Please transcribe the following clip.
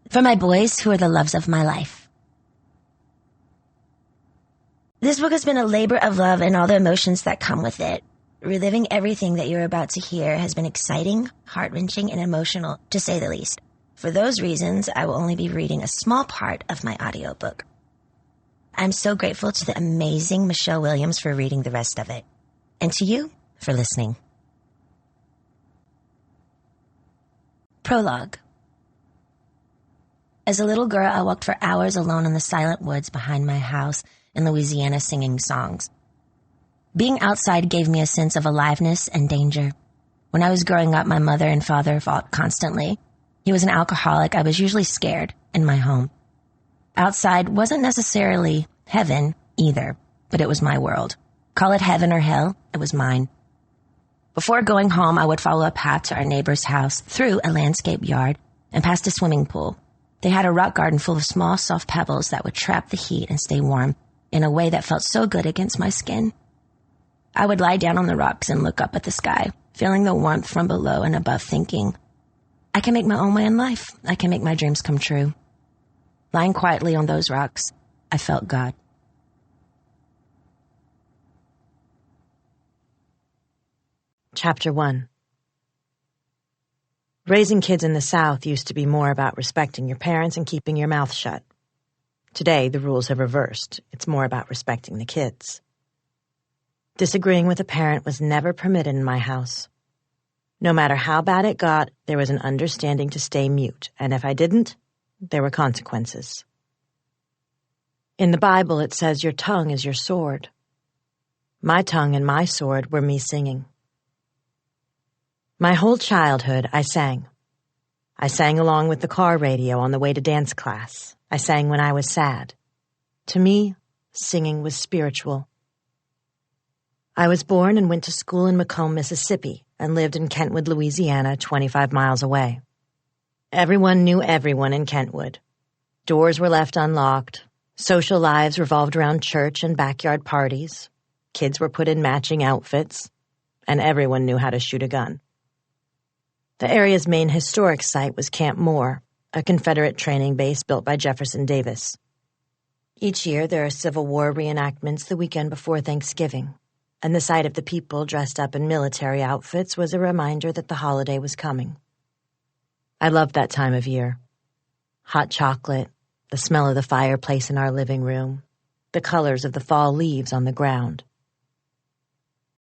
For my boys who are the loves of my life. This book has been a labor of love and all the emotions that come with it. Reliving everything that you're about to hear has been exciting, heart-wrenching, and emotional, to say the least. For those reasons, I will only be reading a small part of my audiobook. I'm so grateful to the amazing Michelle Williams for reading the rest of it, and to you for listening. Prologue. As a little girl, I walked for hours alone in the silent woods behind my house in Louisiana singing songs. Being outside gave me a sense of aliveness and danger. When I was growing up, my mother and father fought constantly. He was an alcoholic. I was usually scared in my home. Outside wasn't necessarily heaven either, but it was my world. Call it heaven or hell, it was mine. Before going home, I would follow a path to our neighbor's house, through a landscape yard, and past a swimming pool. They had a rock garden full of small, soft pebbles that would trap the heat and stay warm in a way that felt so good against my skin. I would lie down on the rocks and look up at the sky, feeling the warmth from below and above, thinking, I can make my own way in life. I can make my dreams come true. Lying quietly on those rocks, I felt God. Chapter 1. Raising kids in the South used to be more about respecting your parents and keeping your mouth shut. Today, the rules have reversed. It's more about respecting the kids. Disagreeing with a parent was never permitted in my house. No matter how bad it got, there was an understanding to stay mute, and if I didn't, there were consequences. In the Bible, it says your tongue is your sword. My tongue and my sword were me singing. My whole childhood, I sang. I sang along with the car radio on the way to dance class. I sang when I was sad. To me, singing was spiritual. I was born and went to school in Macomb, Mississippi, and lived in Kentwood, Louisiana, 25 miles away. Everyone knew everyone in Kentwood. Doors were left unlocked. Social lives revolved around church and backyard parties. Kids were put in matching outfits, and everyone knew how to shoot a gun. The area's main historic site was Camp Moore, a Confederate training base built by Jefferson Davis. Each year there are Civil War reenactments the weekend before Thanksgiving, and the sight of the people dressed up in military outfits was a reminder that the holiday was coming. I loved that time of year. Hot chocolate, the smell of the fireplace in our living room, the colors of the fall leaves on the ground.